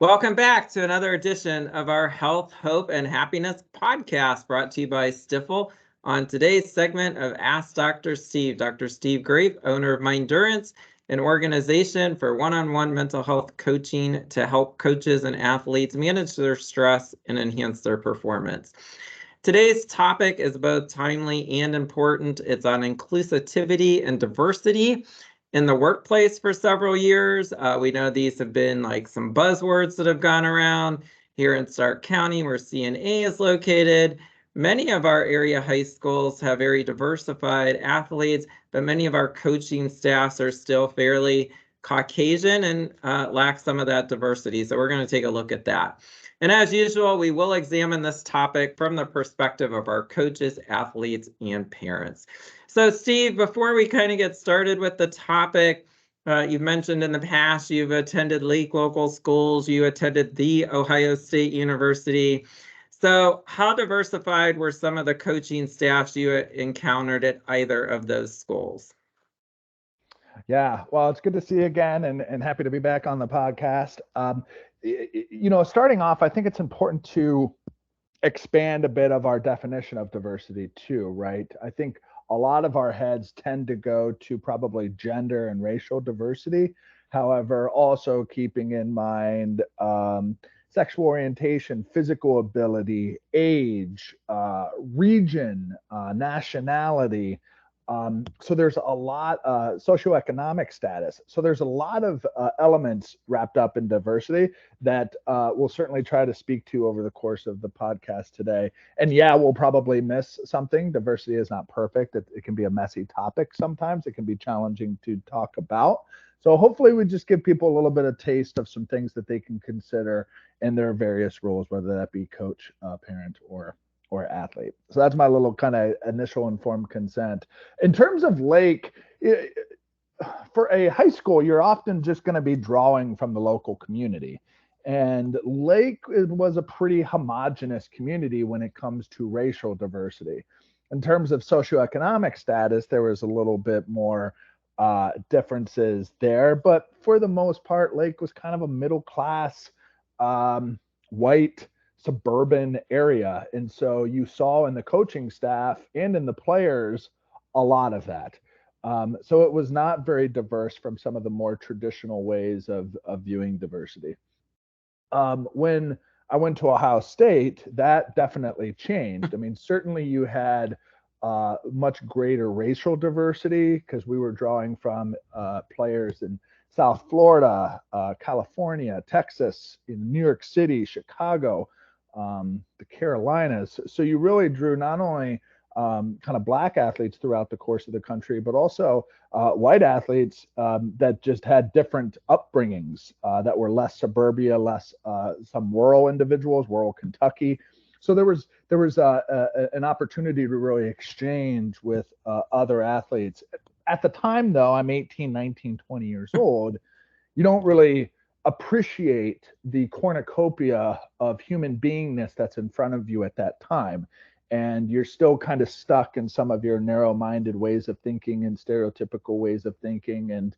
Welcome back to another edition of our Health, Hope, and Happiness podcast brought to you by Stifel. On today's segment of Ask Dr. Steve, Dr. Steve Graef, owner of Mindurance, an organization for one-on-one mental health coaching to help coaches and athletes manage their stress and enhance their performance. Today's topic is both timely and important. It's on inclusivity and diversity in the workplace for several years. We know these have been like some buzzwords that have gone around here in Stark County, where CNA is located. Many of our area high schools have very diversified athletes, but many of our coaching staffs are still fairly Caucasian and lack some of that diversity. So we're going to take a look at that. And as usual, we will examine this topic from the perspective of our coaches, athletes, and parents. So Steve, before we kind of get started with the topic, you've mentioned in the past you've attended Lake local schools, you attended the Ohio State University. So how diversified were some of the coaching staffs you encountered at either of those schools? Yeah, well, it's good to see you again and happy to be back on the podcast. Starting off, I think it's important to expand a bit of our definition of diversity too, right? I think a lot of our heads tend to go to probably gender and racial diversity. However, also keeping in mind sexual orientation, physical ability, age, region, nationality. So there's a lot socioeconomic status. So there's a lot of elements wrapped up in diversity that we'll certainly try to speak to over the course of the podcast today. And yeah, we'll probably miss something. Diversity is not perfect. It can be a messy topic sometimes. It can be challenging to talk about. So hopefully we just give people a little bit of taste of some things that they can consider in their various roles, whether that be coach, parent, or athlete. So that's my little kind of initial informed consent. In terms of Lake, for a high school, you're often just going to be drawing from the local community. And Lake was a pretty homogenous community when it comes to racial diversity. In terms of socioeconomic status, there was a little bit more differences there. But for the most part, Lake was kind of a middle class, white, suburban area. And so you saw in the coaching staff and in the players a lot of that. So it was not very diverse from some of the more traditional ways of viewing diversity. When I went to Ohio State, that definitely changed. I mean, certainly you had much greater racial diversity because we were drawing from players in South Florida, California, Texas, in New York City, Chicago, the Carolinas. So you really drew not only kind of black athletes throughout the course of the country, but also white athletes that just had different upbringings that were less suburbia, less some rural individuals, rural Kentucky. So there was an opportunity to really exchange with other athletes. At the time, though, I'm 18, 19, 20 years old. You don't really appreciate the cornucopia of human beingness that's in front of you at that time. And you're still kind of stuck in some of your narrow minded ways of thinking and stereotypical ways of thinking. And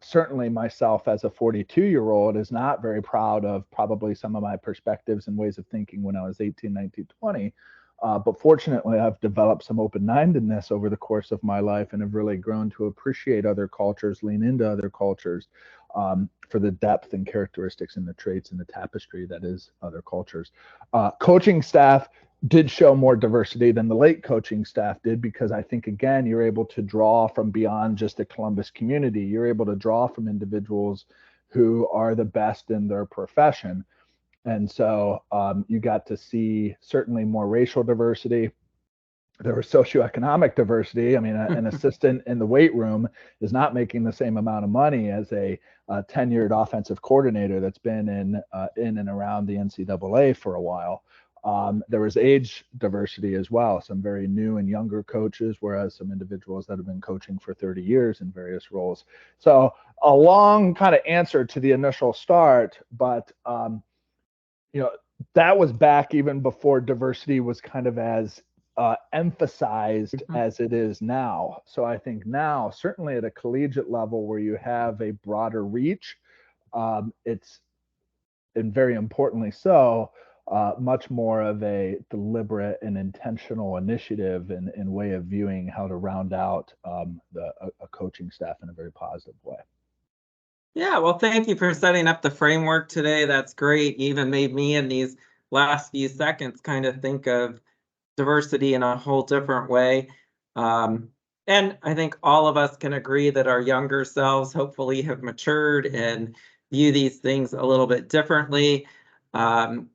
certainly myself as a 42-year-old is not very proud of probably some of my perspectives and ways of thinking when I was 18, 19, 20. But fortunately, I've developed some open-mindedness over the course of my life and have really grown to appreciate other cultures, lean into other cultures for the depth and characteristics and the traits and the tapestry that is other cultures. Coaching staff did show more diversity than the Lake coaching staff did because I think, again, you're able to draw from beyond just the Columbus community. You're able to draw from individuals who are the best in their profession. And so you got to see certainly more racial diversity. There was socioeconomic diversity. I mean, an assistant in the weight room is not making the same amount of money as a tenured offensive coordinator that's been in and around the NCAA for a while. There was age diversity as well, some very new and younger coaches, whereas some individuals that have been coaching for 30 years in various roles. So a long kind of answer to the initial start, but that was back even before diversity was kind of as emphasized as it is now. So I think now, certainly at a collegiate level where you have a broader reach, it's and very importantly so, much more of a deliberate and intentional initiative and way of viewing how to round out a coaching staff in a very positive way. Yeah, well, thank you for setting up the framework today. That's great. You even made me in these last few seconds kind of think of diversity in a whole different way. And I think all of us can agree that our younger selves hopefully have matured and view these things a little bit differently. Um,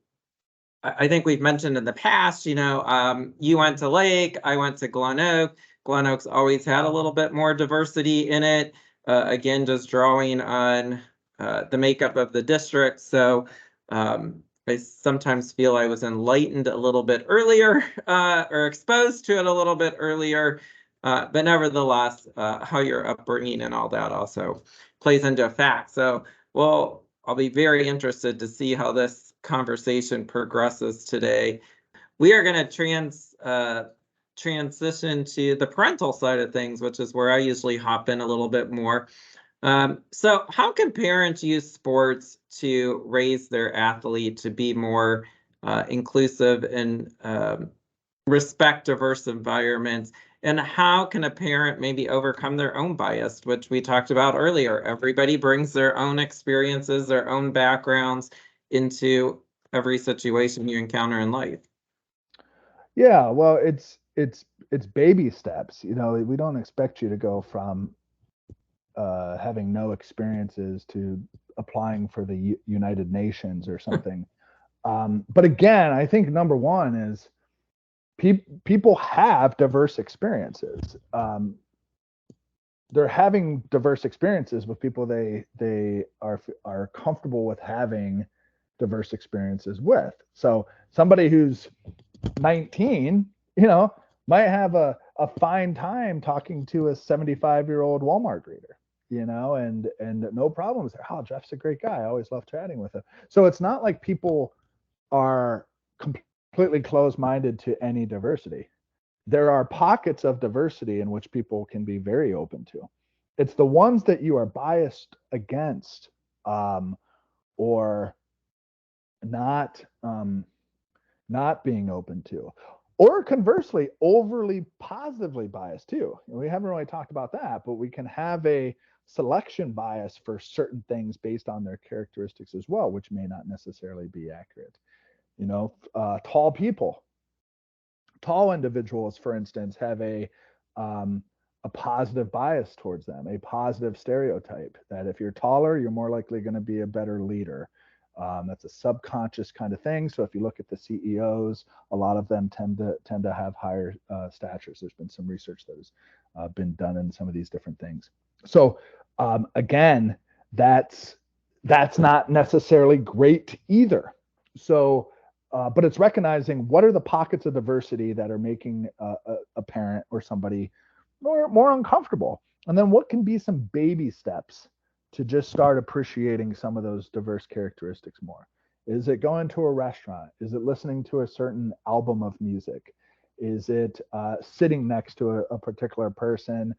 I think we've mentioned in the past, you went to Lake, I went to Glen Oak. Glen Oak's always had a little bit more diversity in it. Again, just drawing on the makeup of the district. So I sometimes feel I was enlightened a little bit earlier or exposed to it a little bit earlier. But nevertheless, how your upbringing and all that also plays into effect. So, well, I'll be very interested to see how this conversation progresses today. We are going to transition to the parental side of things, which is where I usually hop in a little bit more. So how can parents use sports to raise their athlete to be more inclusive and respect diverse environments? And how can a parent maybe overcome their own bias, which we talked about earlier? Everybody brings their own experiences, their own backgrounds into every situation you encounter in life. Yeah, well, it's baby steps. We don't expect you to go from having no experiences to applying for the United Nations or something. But again, I think number one is people have diverse experiences. They're having diverse experiences with people they are comfortable with having diverse experiences with. So somebody who's 19, might have a fine time talking to a 75-year-old Walmart greeter, and no problems. Oh, Jeff's a great guy. I always love chatting with him. So it's not like people are completely closed-minded to any diversity. There are pockets of diversity in which people can be very open to. It's the ones that you are biased against, or not not being open to, or conversely overly positively biased too. We haven't really talked about that, but we can have a selection bias for certain things based on their characteristics as well, which may not necessarily be accurate. Tall people, tall individuals, for instance, have a positive bias towards them, a positive stereotype that if you're taller, you're more likely going to be a better leader. That's a subconscious kind of thing. So if you look at the CEOs, a lot of them tend to have higher statures. There's been some research that has been done in some of these different things. So again, that's not necessarily great either. So, but it's recognizing what are the pockets of diversity that are making a parent or somebody more uncomfortable, and then what can be some baby steps to just start appreciating some of those diverse characteristics more. Is it going to a restaurant? Is it listening to a certain album of music? Is it sitting next to a particular person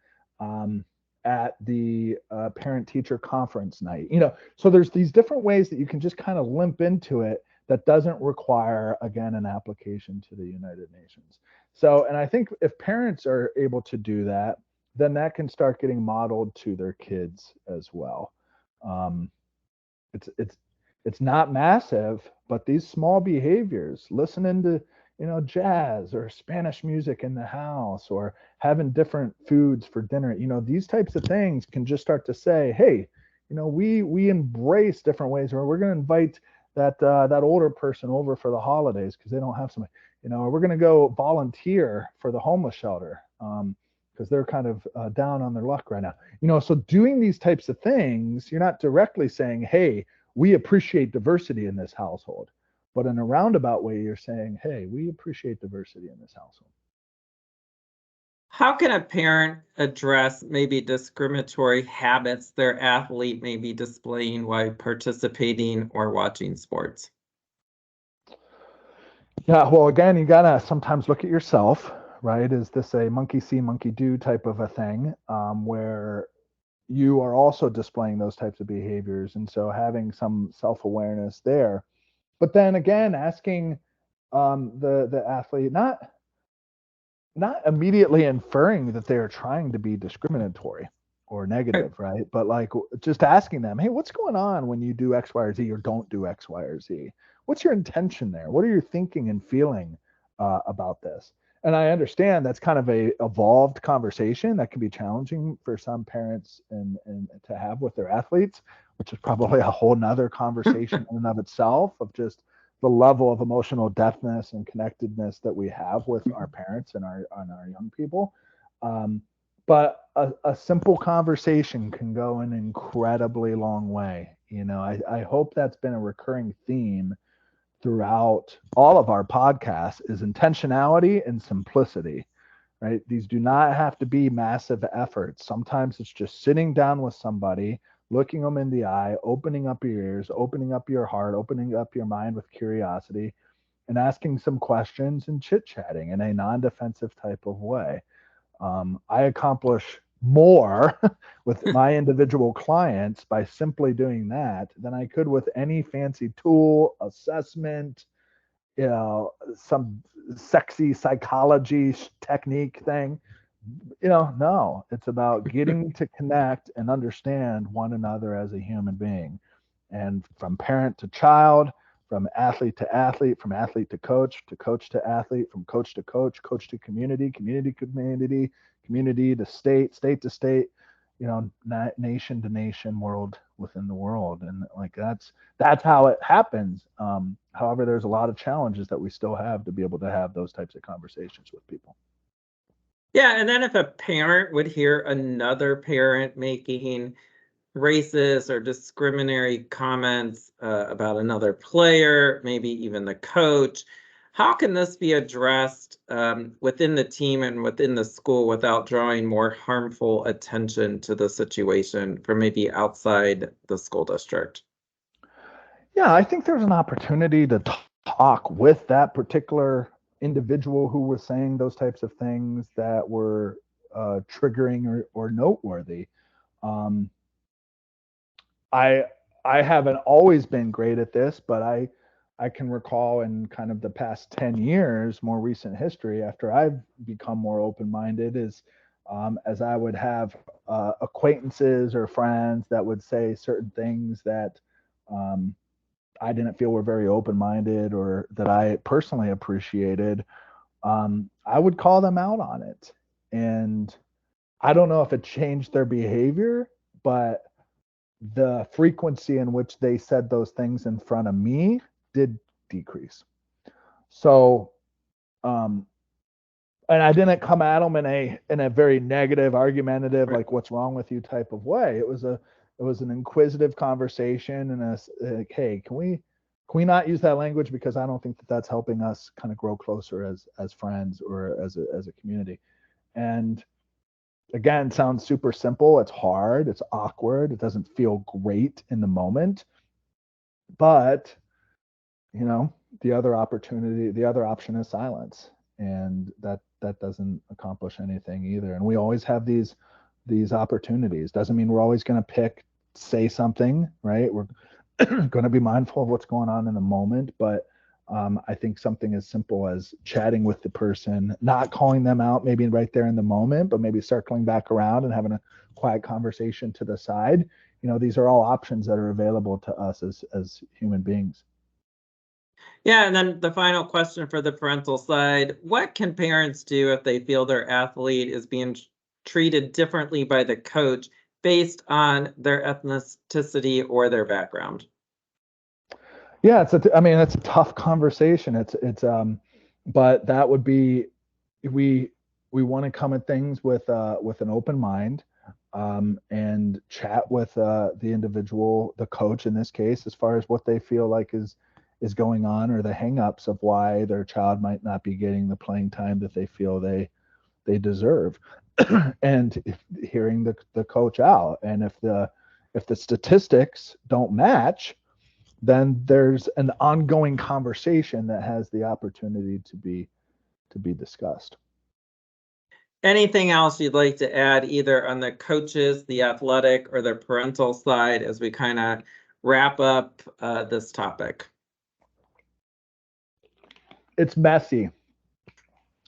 at the parent-teacher conference night? So there's these different ways that you can just kind of limp into it that doesn't require, again, an application to the United Nations. So, and I think if parents are able to do that, then that can start getting modeled to their kids as well. It's not massive, but these small behaviors, listening to jazz or Spanish music in the house, or having different foods for dinner, these types of things can just start to say, hey, we embrace different ways, or we're going to invite that older person over for the holidays because they don't have somebody, or we're going to go volunteer for the homeless shelter. Because they're kind of down on their luck right now. So doing these types of things, you're not directly saying, hey, we appreciate diversity in this household. But in a roundabout way, you're saying, hey, we appreciate diversity in this household. How can a parent address maybe discriminatory habits their athlete may be displaying while participating or watching sports? Yeah, well, again, you got to sometimes look at yourself, right? Is this a monkey see, monkey do type of a thing, where you are also displaying those types of behaviors. And so having some self-awareness there. But then again, asking the athlete, not immediately inferring that they're trying to be discriminatory or negative, right? But like just asking them, hey, what's going on when you do X, Y, or Z, or don't do X, Y, or Z? What's your intention there? What are you thinking and feeling about this? And I understand that's kind of a evolved conversation that can be challenging for some parents and to have with their athletes, which is probably a whole nother conversation in and of itself, of just the level of emotional depthness and connectedness that we have with our parents and our young people. But a simple conversation can go an incredibly long way. You know, I hope that's been a recurring theme throughout all of our podcasts, is intentionality and simplicity, right? These do not have to be massive efforts. Sometimes it's just sitting down with somebody, looking them in the eye, opening up your ears, opening up your heart, opening up your mind with curiosity, and asking some questions and chit-chatting in a non-defensive type of way. I accomplish more with my individual clients by simply doing that than I could with any fancy tool, assessment, you know, some sexy psychology technique thing. You know, no, it's about getting to connect and understand one another as a human being. And from parent to child, from athlete to athlete, from athlete to coach to athlete, from coach to coach to community, community to community, community to state, state to state, you know, nation to nation, world within the world. And like that's how it happens. However, there's a lot of challenges that we still have to be able to have those types of conversations with people. Yeah, and then if a parent would hear another parent making racist or discriminatory comments about another player, maybe even the coach, how can this be addressed within the team and within the school without drawing more harmful attention to the situation from maybe outside the school district? Yeah, I think there's an opportunity to talk with that particular individual who was saying those types of things that were triggering or noteworthy. Um, I I haven't always been great at this, but I can recall in kind of the past 10 years, more recent history, after I've become more open-minded, is as I would have acquaintances or friends that would say certain things that um, I didn't feel were very open-minded or that I personally appreciated, I would call them out on it. And I don't know if it changed their behavior, but the frequency in which they said those things in front of me did decrease. So, um, and I didn't come at them in a very negative, argumentative, Right. like "what's wrong with you" type of way. It was an inquisitive conversation, and like, hey, can we not use that language, because I don't think that that's helping us kind of grow closer as friends or as a community. And again, sounds super simple. It's hard. It's awkward. It doesn't feel great in the moment. But, you know, the other option is silence. And that doesn't accomplish anything either. And we always have these opportunities. Doesn't mean we're always going to say something, right? We're going to be mindful of what's going on in the moment. But I think something as simple as chatting with the person, not calling them out maybe right there in the moment, but maybe circling back around and having a quiet conversation to the side. You know, these are all options that are available to us as human beings. Yeah, and then the final question for the parental side, what can parents do if they feel their athlete is being treated differently by the coach based on their ethnicity or their background? Yeah, I mean, it's a tough conversation. But that would be, we we want to come at things with an open mind, and chat with the individual, the coach in this case, as far as what they feel like is going on, or the hangups of why their child might not be getting the playing time that they feel they deserve. And hearing the coach out, and if the statistics don't match, then there's an ongoing conversation that has the opportunity to be discussed. anything else you'd like to add, either on the coaches, the athletic, or the parental side, as we kind of wrap up this topic? It's messy.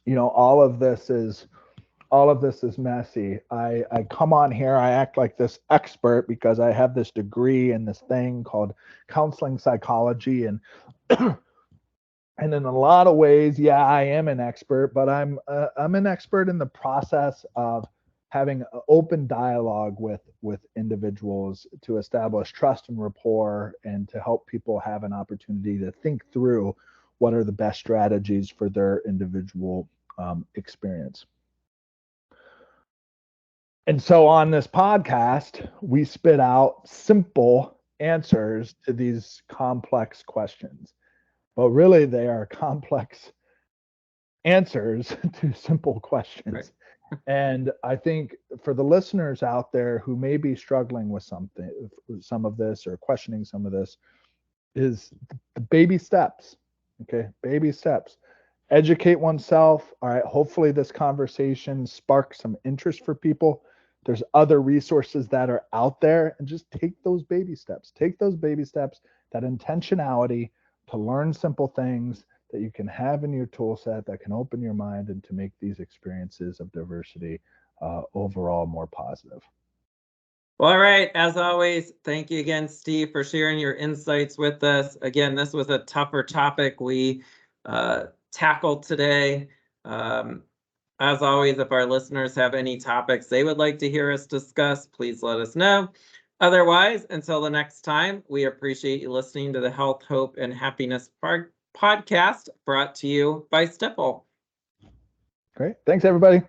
All of this is messy. I come on here, I act like this expert because I have this degree in this thing called counseling psychology, and and in a lot of ways, yeah, I am an expert, but I'm an expert in the process of having an open dialogue with individuals to establish trust and rapport, and to help people have an opportunity to think through what are the best strategies for their individual experience. And so on this podcast, we spit out simple answers to these complex questions, but really they are complex answers to simple questions. Right. And I think for the listeners out there who may be struggling with some of this, or questioning some of this, is the baby steps. Okay, baby steps. Educate oneself. All right, hopefully this conversation sparks some interest for people. There's other resources that are out there, and just take those baby steps. Take those baby steps, that intentionality to learn simple things that you can have in your tool set that can open your mind and to make these experiences of diversity overall more positive. Well, all right. As always, thank you again, Steve, for sharing your insights with us. Again, this was a tougher topic we tackled today. As always, if our listeners have any topics they would like to hear us discuss, please let us know. Otherwise, until the next time, we appreciate you listening to the Health, Hope, and Happiness podcast, brought to you by Stifel. Great. Thanks, everybody.